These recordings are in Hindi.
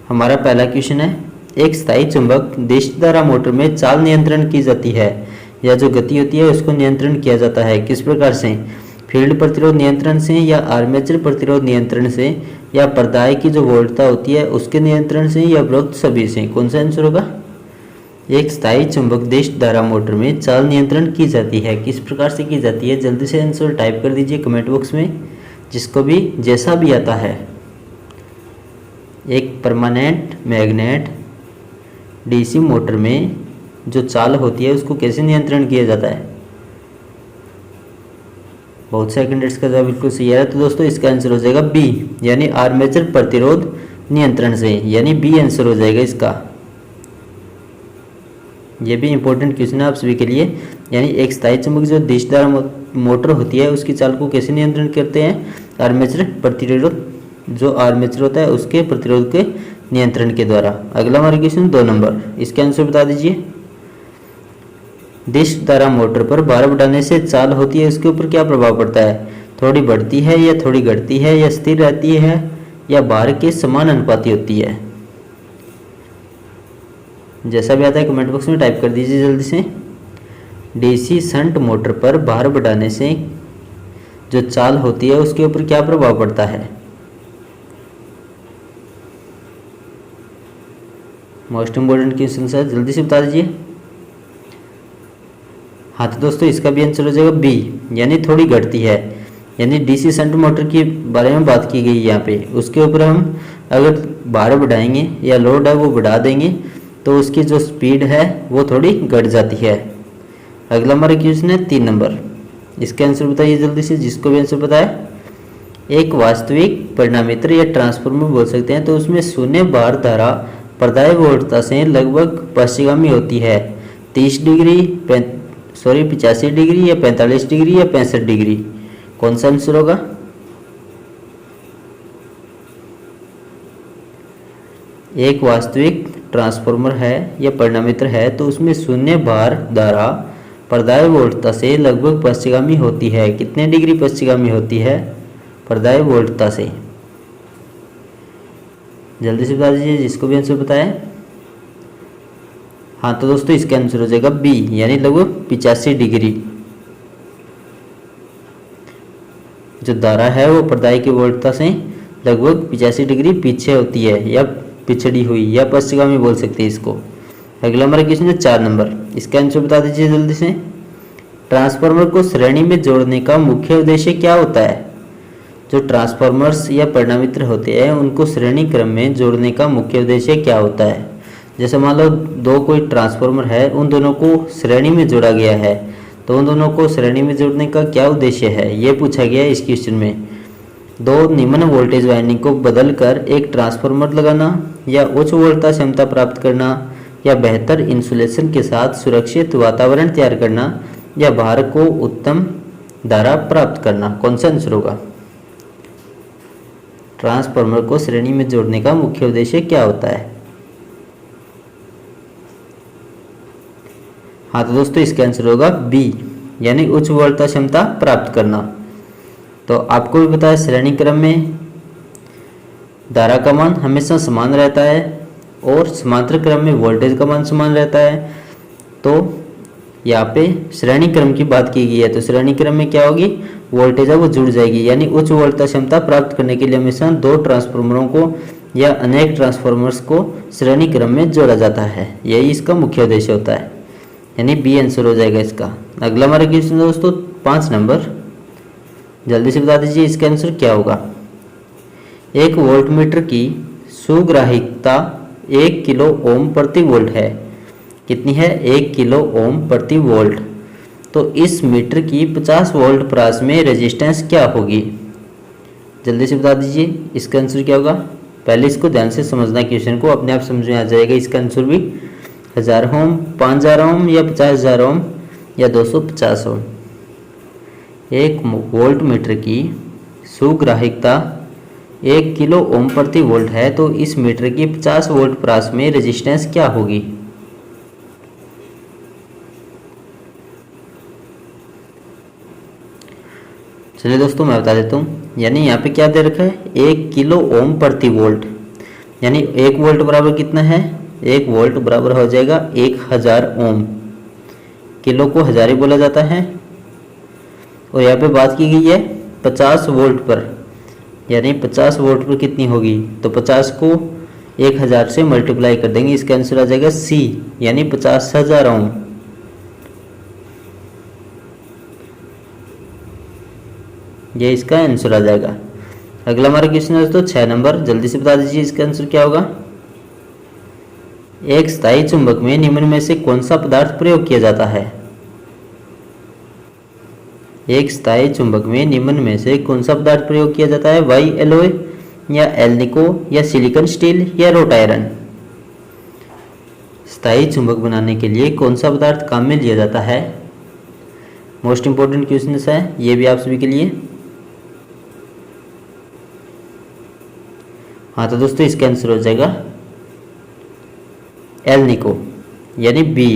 हमारा पहला क्वेश्चन है, एक स्थायी चुंबक देशधारा मोटर में चाल नियंत्रण की जाती है या जो गति होती है उसको नियंत्रण किया जाता है किस प्रकार से? फील्ड प्रतिरोध नियंत्रण से या आर्मेचर प्रतिरोध नियंत्रण से या पर्दाय की जो वोल्टता होती है उसके नियंत्रण से या उपरोक्त सभी से? कौन सा आंसर होगा? एक स्थायी चुंबक देशधारा मोटर में चाल नियंत्रण की जाती है किस प्रकार से की जाती है? जल्दी से आंसर टाइप कर दीजिए कमेंट बॉक्स में, जिसको भी जैसा भी आता है। एक परमानेंट मैग्नेट डीसी मोटर में जो चाल होती है उसको कैसे नियंत्रण किया जाता है? बहुत से कैंडिडेट्स का जवाब बिल्कुल सही है। तो दोस्तों इसका आंसर हो जाएगा बी, यानी आर्मेचर प्रतिरोध नियंत्रण से, यानी बी आंसर हो जाएगा इसका। ये भी इंपॉर्टेंट क्वेश्चन है आप सभी के लिए। यानी एक स्थायी चुंबक जो देशधारा मोटर होती है उसकी चाल को कैसे नियंत्रण करते हैं? आर्मेचर प्रतिरोध, जो आर्मेचर होता है उसके प्रतिरोध के नियंत्रण के द्वारा। अगला हमारा क्वेश्चन 2 नंबर, इसके आंसर बता दीजिए। देशधारा मोटर पर भार बढ़ाने से चाल होती है उसके ऊपर क्या प्रभाव पड़ता है? थोड़ी बढ़ती है या थोड़ी घटती है या स्थिर रहती है या भार के समान अनुपाती होती है? जैसा भी आता है कमेंट बॉक्स में टाइप कर दीजिए जल्दी से। डीसी शंट मोटर पर भार बढ़ाने से जो चाल होती है उसके ऊपर क्या प्रभाव पड़ता है? मोस्ट इम्पोर्टेंट क्वेश्चन है, जल्दी से बता दीजिए। हाँ तो दोस्तों इसका भी आंसर हो जाएगा बी, यानी थोड़ी घटती है। यानी डीसी शंट मोटर के बारे में बात की गई यहाँ पे, उसके ऊपर हम अगर भार बढ़ाएंगे या लोड है वो बढ़ा देंगे तो उसकी जो स्पीड है वो थोड़ी घट जाती है। अगला हमारा क्वेश्चन है 3 नंबर, इसका आंसर बताइए जल्दी से, जिसको भी आंसर पता है। एक वास्तविक परिणामीत्र या ट्रांसफार्मर बोल सकते हैं, तो उसमें शून्य भार धारा पर्याय वोल्टता से लगभग पश्चिगामी होती है। 30 डिग्री 85 डिग्री या 45 डिग्री या 65 डिग्री? कौन सा आंसर होगा? एक वास्तविक ट्रांसफार्मर है या परिणामीत्र है तो उसमें शून्य भार धारा पर्याय वोल्टता से लगभग पश्चिगामी होती है। कितने डिग्री पश्चिगामी होती है पर्याय वोल्टता से? जल्दी से बता दीजिए जिसको भी आंसर पता है। हाँ तो दोस्तों इसका आंसर हो जाएगा बी, यानी लगभग 85 डिग्री। जो धारा है वो पर्याय की वोल्टता से लगभग 85 डिग्री पीछे होती है या पिछड़ी हुई या पश्चिगामी बोल सकते हैं इसको। अगला हमारा क्वेश्चन है 4 नंबर, इसका आंसर बता दीजिए जल्दी से। ट्रांसफार्मर को श्रेणी में जोड़ने का मुख्य उद्देश्य क्या होता है? जो ट्रांसफार्मर्स या परिणामीत्र होते हैं उनको श्रेणी क्रम में जोड़ने का मुख्य उद्देश्य क्या होता है? जैसे मान लो दो कोई ट्रांसफार्मर है, उन दोनों को श्रेणी में जोड़ा गया है, तो उन दोनों को श्रेणी में जोड़ने का क्या उद्देश्य है ये पूछा गया है इस क्वेश्चन में। 2 निम्न वोल्टेज वाइंडिंग को बदलकर एक ट्रांसफार्मर लगाना या उच्च वोल्टता क्षमता प्राप्त करना या बेहतर इंसुलेशन के साथ सुरक्षित वातावरण तैयार करना या भार को उत्तम धारा प्राप्त करना? कौन सा आंसर होगा? ट्रांसफार्मर को श्रेणी में जोड़ने का मुख्य उद्देश्य क्या होता है? हाँ तो दोस्तों इसका आंसर होगा बी, यानी उच्च वोल्टता क्षमता प्राप्त करना। तो आपको भी पता है श्रेणी क्रम में धारा का मान हमेशा समान रहता है और समांतर क्रम में वोल्टेज का मान समान रहता है। तो यहाँ पे श्रेणी क्रम की बात की गई है, तो श्रेणी क्रम में क्या होगी? वोल्टेज है वो जुड़ जाएगी, यानी उच्च वोल्टता क्षमता प्राप्त करने के लिए हमेशा 2 ट्रांसफार्मरों को या अनेक ट्रांसफार्मर्स को श्रेणी क्रम में जोड़ा जाता है, यही इसका मुख्य उद्देश्य होता है, यानी बी आंसर हो जाएगा इसका। अगला हमारा क्वेश्चन दोस्तों 5 नंबर, जल्दी से बता दीजिए इसका आंसर क्या होगा। एक वोल्टमीटर की सुग्राहिकता 1 किलो ओम प्रति वोल्ट है। कितनी है? 1 किलो ओम प्रति वोल्ट। तो इस मीटर की 50 वोल्ट प्रास में रेजिस्टेंस क्या होगी? जल्दी से बता दीजिए इसका आंसर क्या होगा। पहले इसको ध्यान से समझना, क्वेश्चन को अपने आप समझ में आ जाएगा इसका आंसर भी। 1000 ओम, 5000 ओम या 50,000 ओम या 250 ओम। एक वोल्ट मीटर की सुग्राहिकता 1 किलो ओम प्रति वोल्ट है, तो इस मीटर की 50 वोल्ट प्रास में रेजिस्टेंस क्या होगी? चलिए दोस्तों मैं बता देता हूँ, यानी यहाँ पे क्या दे रखा है 1 किलो ओम प्रति वोल्ट। यानी 1 वोल्ट बराबर कितना है, 1 वोल्ट बराबर हो जाएगा 1000 ओम। किलो को हजार ही बोला जाता है। और यहाँ पे बात की गई है 50 वोल्ट पर, यानी 50 वोल्ट पर कितनी होगी, तो 50 को 1000 से मल्टीप्लाई कर देंगे, इसका आंसर आ जाएगा सी, यानी 50,000 ओम। ये इसका आंसर आ जाएगा। अगला हमारा क्वेश्चन है दोस्तों 6 नंबर, जल्दी से बता दीजिए इसका आंसर क्या होगा। एक स्थायी चुंबक में निम्न में से कौन सा पदार्थ प्रयोग किया जाता है। एक स्थायी चुंबक में निम्न में से कौन सा पदार्थ प्रयोग किया जाता है, वाई एलोय या एल्निको या सिलिकॉन स्टील या रोट आयरन। स्थायी चुंबक बनाने के लिए कौन सा पदार्थ काम में लिया जाता है। मोस्ट इंपोर्टेंट क्वेश्चन है ये भी आप सभी के लिए। हाँ तो दोस्तों इसका आंसर हो जाएगा एल्निको, यानी बी,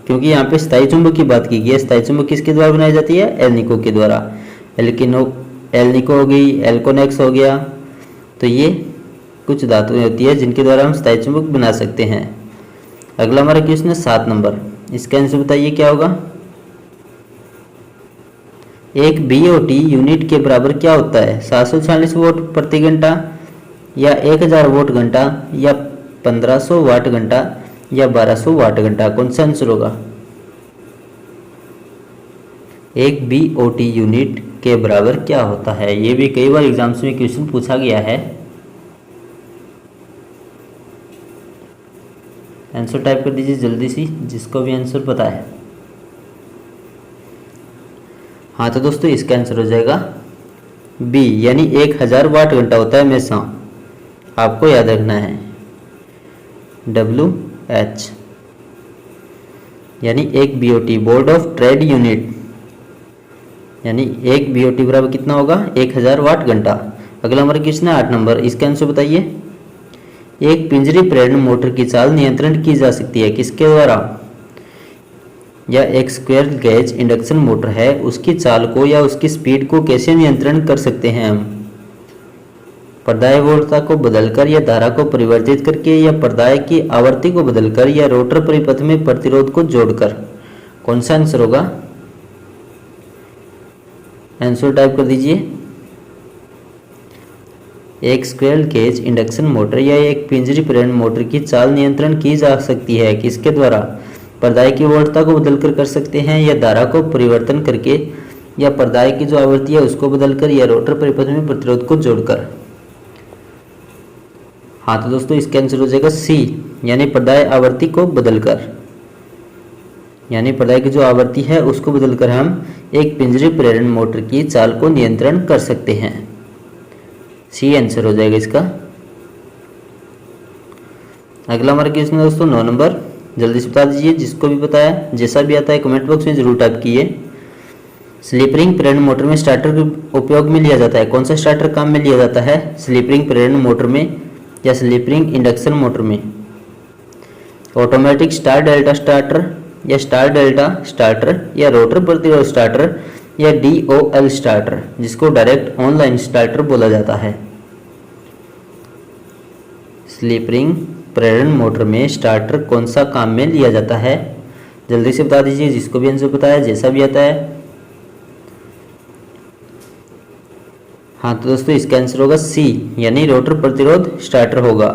क्योंकि यहाँ पे स्थायी चुंबक की बात की गई है। स्थायी चुंबक किसके द्वारा बनाई जाती है, एल्निको के द्वारा। एल्निको हो गई, एल्कोनेक्स हो गया, तो ये कुछ धातुएं होती है जिनके द्वारा हम स्थायी चुंबक बना सकते हैं। अगला हमारा क्वेश्चन है 7 नंबर, इसका आंसर बताइए क्या होगा। एक BOT यूनिट के बराबर क्या होता है, 740 वोट प्रति घंटा या 1000 वोट घंटा या 1500 वाट घंटा या 1200 वाट घंटा, कौन सा आंसर होगा। एक BOT यूनिट के बराबर क्या होता है, ये भी कई बार एग्जाम्स में क्वेश्चन पूछा गया है। आंसर टाइप कर दीजिए जल्दी से, जिसको भी आंसर पता है। हाँ तो दोस्तों इसका आंसर हो जाएगा बी, यानी 1000 वाट घंटा होता है हमेशा, आपको याद रखना है WH, यानी एक BOT board of trade unit, यानी एक BOT बराबर कितना होगा, 1000 वाट घंटा। अगला हमारा क्वेश्चन है 8 नंबर, इसका आंसर बताइए। एक पिंजरी प्रेरण मोटर की चाल नियंत्रण की जा सकती है किसके द्वारा, या एक स्क्वायर गेज इंडक्शन मोटर है, उसकी चाल को या उसकी स्पीड को कैसे नियंत्रण कर सकते हैं हम। पर्दाय वोल्टता को बदलकर या धारा को परिवर्तित करके या पर्दाय की आवृत्ति को बदलकर या रोटर परिपथ में प्रतिरोध को जोड़कर, कौन सा आंसर होगा। आंसर टाइप कर दीजिए। एक स्क्वेरल केज इंडक्शन मोटर या एक पिंजरी प्रेरण मोटर की चाल नियंत्रण की जा सकती है किसके द्वारा, पर्दाय की वोल्टता को बदलकर कर सकते हैं या धारा को परिवर्तन करके या पर्दाय की जो आवृत्ति है उसको बदलकर या रोटर परिपथ में प्रतिरोध को जोड़कर। हाँ तो दोस्तों इसका आंसर हो जाएगा सी, यानी पर्दाय आवृत्ति को बदलकर, यानी पर्दाय की जो आवृत्ति है उसको बदलकर हम एक पिंजरी प्रेरण मोटर की चाल को नियंत्रण कर सकते हैं। सी आंसर हो जाएगा इसका। अगला हमारा क्वेश्चन है दोस्तों 9 नंबर, जल्दी से बता दीजिए, जिसको भी पता है जैसा भी आता है कमेंट बॉक्स में जरूर टाइप कीजिए। स्लिप रिंग प्रेरण मोटर में स्टार्टर के उपयोग में लिया जाता है, कौन सा स्टार्टर काम में लिया जाता है, स्लिप रिंग प्रेरण मोटर में या स्लिप रिंग इंडक्शन मोटर में। ऑटोमेटिक स्टार डेल्टा स्टार्टर या स्टार डेल्टा स्टार्टर या रोटर प्रतिरोध स्टार्टर या DOL स्टार्टर, जिसको डायरेक्ट ऑनलाइन स्टार्टर बोला जाता है। स्लिप रिंग प्रेरण मोटर में स्टार्टर कौन सा काम में लिया जाता है, जल्दी से बता दीजिए, जिसको भी आंसर पता है जैसा भी आता है। हाँ तो दोस्तों इसका आंसर होगा सी, यानी रोटर प्रतिरोध स्टार्टर होगा।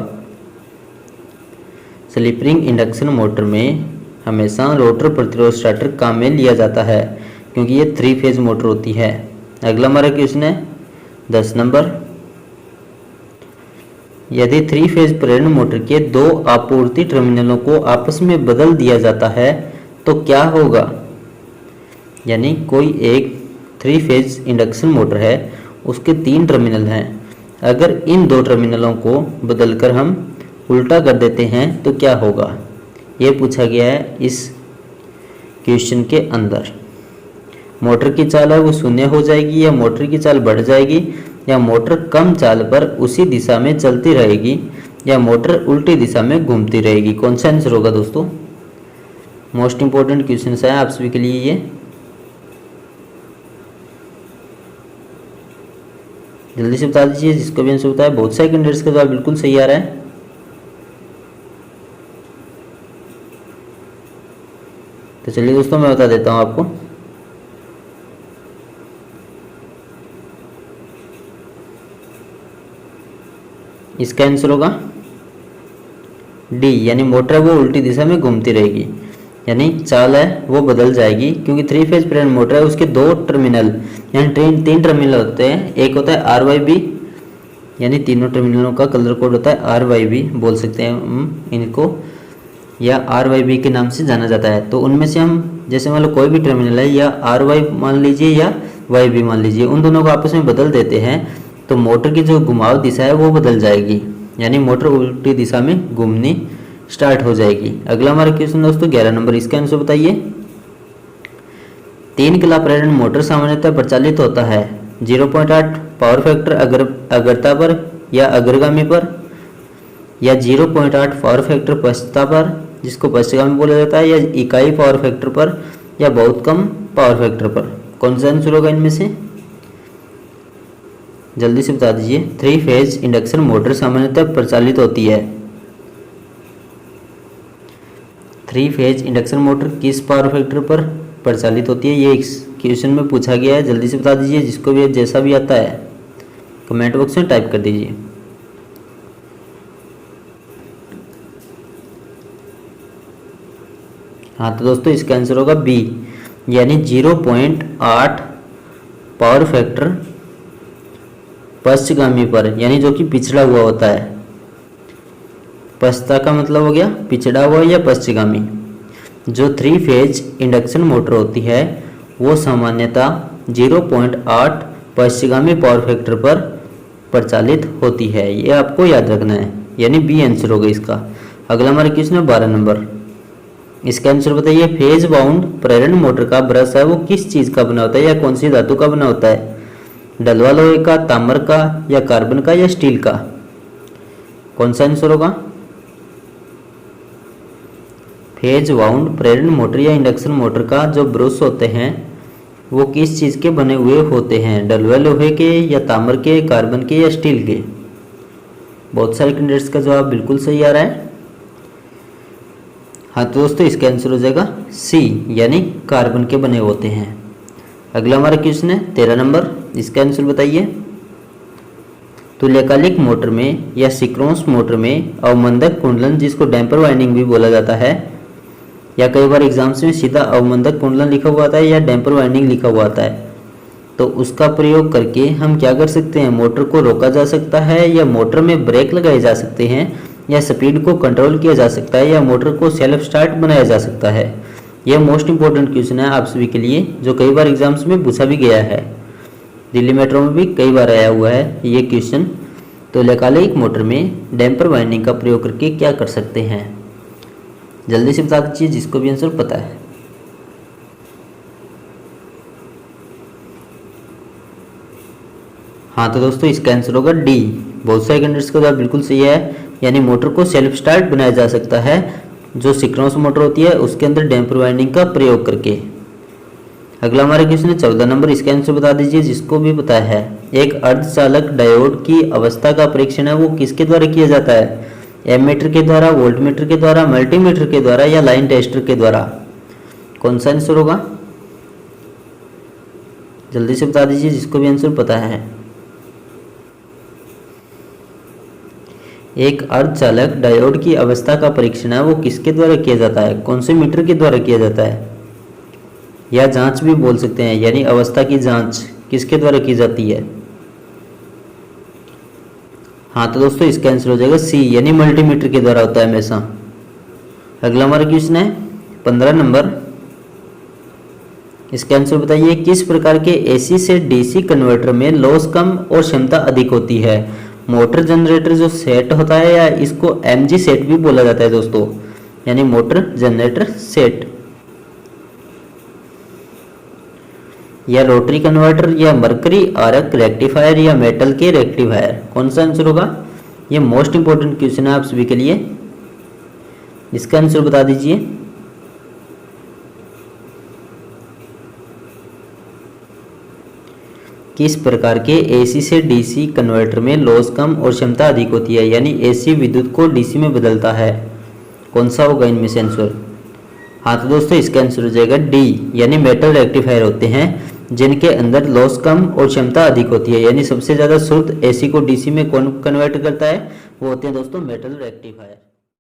स्लिप रिंग इंडक्शन मोटर में हमेशा रोटर प्रतिरोध स्टार्टर काम में लिया जाता है क्योंकि ये 3 फेज मोटर होती है। अगला हमारा क्वेश्चन है 10 नंबर, यदि 3 फेज प्रेरण मोटर के 2 आपूर्ति टर्मिनलों को आपस में बदल दिया जाता है तो क्या होगा, यानी कोई एक 3 फेज इंडक्शन मोटर है, उसके 3 टर्मिनल हैं, अगर इन 2 टर्मिनलों को बदलकर हम उल्टा कर देते हैं तो क्या होगा, ये पूछा गया है इस क्वेश्चन के अंदर। मोटर की चाल है वो शून्य हो जाएगी या मोटर की चाल बढ़ जाएगी या मोटर कम चाल पर उसी दिशा में चलती रहेगी या मोटर उल्टी दिशा में घूमती रहेगी, कौन सा आंसर होगा दोस्तों। मोस्ट इंपॉर्टेंट क्वेश्चन है आप सभी के लिए ये, जल्दी से बता दीजिए, जिसको भी आंसर बताया। बहुत सारे कैंडिडेट्स का जवाब बिल्कुल सही आ रहा है। तो चलिए दोस्तों मैं बता देता हूँ आपको। इसका आंसर होगा डी, यानी मोटर वो उल्टी दिशा में घूमती रहेगी, यानी चाल है वो बदल जाएगी, क्योंकि 3 फेज प्रेरण मोटर है उसके 2 टर्मिनल यानी 3 टर्मिनल होते हैं। एक होता है RYB, यानी तीनों टर्मिनलों का कलर कोड होता है RYB बोल सकते हैं हम इनको, या RYB के नाम से जाना जाता है। तो उनमें से हम जैसे मान लो कोई भी टर्मिनल है, या RY मान लीजिए या YB मान लीजिए, उन दोनों को आपस में बदल देते हैं तो मोटर की जो घुमाव दिशा है वो बदल जाएगी, यानी मोटर उल्टी दिशा में घूमनी स्टार्ट हो जाएगी। अगला हमारा क्वेश्चन दोस्तों 11 नंबर, इसका आंसर बताइए। 3 कला प्रेरण मोटर सामान्यतः प्रचालित होता है 0.8 पावर फैक्टर अग्रता पर या अग्रगामी पर, या 0.8 पावर फैक्टर पश्चता पर जिसको पश्चगामी बोला जाता है, या इकाई पावर फैक्टर पर, या बहुत कम पावर फैक्टर पर। कौन सा आंसर होगा इनमें से, जल्दी से बता दीजिए। 3 फेज इंडक्शन मोटर सामान्यतः प्रचालित होती है। 3 फेज इंडक्शन मोटर किस पावर फैक्टर पर प्रचालित होती है, ये इस क्वेश्चन में पूछा गया है। जल्दी से बता दीजिए, जिसको भी जैसा भी आता है कमेंट बॉक्स में टाइप कर दीजिए। हाँ तो दोस्तों इसका आंसर होगा बी, यानी 0.8 पावर फैक्टर पश्चगामी पर, यानी जो कि पिछड़ा हुआ होता है। पश्चता का मतलब हो गया पिछड़ा हुआ या पश्चगामी। जो 3 फेज इंडक्शन मोटर होती है वो सामान्यतः 0.8 पश्चगामी पावर फैक्टर पर प्रचालित होती है, ये आपको याद रखना है, यानी बी आंसर होगा इसका। अगला हमारा क्वेश्चन है 12 नंबर, इसका आंसर बताइए। फेज बाउंड प्रेरण मोटर का ब्रश है वो किस चीज का बना होता है, या कौन सी धातु का बना होता है, डलवा लोहे का, तांबर का, या कार्बन का, या स्टील का। कौन सा आंसर होगा। फेज बाउंड प्रेरण मोटर या इंडक्शन मोटर का जो ब्रश होते हैं वो किस चीज के बने हुए होते हैं, डलवा लोहे के, या तांबर के, कार्बन के, या स्टील के। बहुत सारे कैंडिडेट्स का जवाब बिल्कुल सही आ रहा है। हाँ तो दोस्तों इसका आंसर हो जाएगा सी, यानी कार्बन के बने होते हैं। अगला हमारा क्वेश्चन है 13 नंबर, इसका आंसर बताइए। तुल्यकालिक मोटर में या सिंक्रोनस मोटर में अवमंदक कुंडलन, जिसको डैम्पर वाइंडिंग भी बोला जाता है, या कई बार एग्जाम्स में सीधा अवमंदक कुंडलन लिखा हुआ आता है या डैम्पर वाइंडिंग लिखा हुआ आता है, तो उसका प्रयोग करके हम क्या कर सकते हैं, मोटर को रोका जा सकता है, या मोटर में ब्रेक लगाए जा सकते हैं, या स्पीड को कंट्रोल किया जा सकता है, या मोटर को सेल्फ स्टार्ट बनाया जा सकता है। यह मोस्ट इंपॉर्टेंट क्वेश्चन है आप सभी के लिए, जो कई बार एग्जाम्स में पूछा भी गया है। दिल्ली मेट्रो में भी कई बार आया हुआ है ये क्वेश्चन। तो तुल्यकालिक मोटर में डैम्पर वाइंडिंग का प्रयोग करके क्या कर सकते हैं, जल्दी से बता दीजिए जिसको भी आंसर पता है। हाँ तो दोस्तों इसका आंसर होगा डी। बहुत सारे कैंडिडेट्स का जवाब बिल्कुल सही है, यानी मोटर को सेल्फ स्टार्ट बनाया जा सकता है जो सिंक्रोनस मोटर होती है उसके अंदर डैम्पर वाइंडिंग का प्रयोग करके। अगला हमारा क्वेश्चन है 14 नंबर, इसका आंसर बता दीजिए जिसको भी पता है। एक अर्धचालक डायोड की अवस्था का परीक्षण है वो किसके द्वारा किया जाता है, एमीटर के द्वारा, वोल्टमीटर के द्वारा, मल्टीमीटर के द्वारा, या लाइन टेस्टर के द्वारा। कौन सा आंसर होगा, जल्दी से बता दीजिए जिसको भी आंसर पता है। एक अर्धचालक डायोड की अवस्था का परीक्षण है वो किसके द्वारा किया जाता है, कौन से मीटर के द्वारा किया जाता है, या जांच भी बोल सकते हैं, यानी अवस्था की जांच किसके द्वारा की जाती है। हाँ तो दोस्तों इसका आंसर हो जाएगा सी, यानी मल्टीमीटर के द्वारा होता है हमेशा। अगला हमारा क्वेश्चन है 15 नंबर, इसका आंसर बताइए। किस प्रकार के एसी से डीसी कन्वर्टर में लॉस कम और क्षमता अधिक होती है, मोटर जनरेटर जो सेट होता है, या इसको एमजी सेट भी बोला जाता है दोस्तों, यानी मोटर जनरेटर सेट, या रोटरी कन्वर्टर, या मरकरी आर्क रेक्टिफायर, या मेटल के रेक्टिफायर। कौन सा आंसर होगा, ये मोस्ट इंपोर्टेंट क्वेश्चन है आप सभी के लिए, इसका आंसर बता दीजिए। किस प्रकार के एसी से डीसी कन्वर्टर में लॉस कम और क्षमता अधिक होती है, यानी एसी विद्युत को डीसी में बदलता है। कौन सा होगा इनमें से आंसर। हाँ तो दोस्तों इसका आंसर हो जाएगा डी, यानी मेटल रेक्टिफायर होते हैं जिनके अंदर लॉस कम और क्षमता अधिक होती है, यानी सबसे ज़्यादा शुद्ध एसी को डीसी में कौन कन्वर्ट करता है, वो होते हैं दोस्तों मेटल रेक्टिफायर।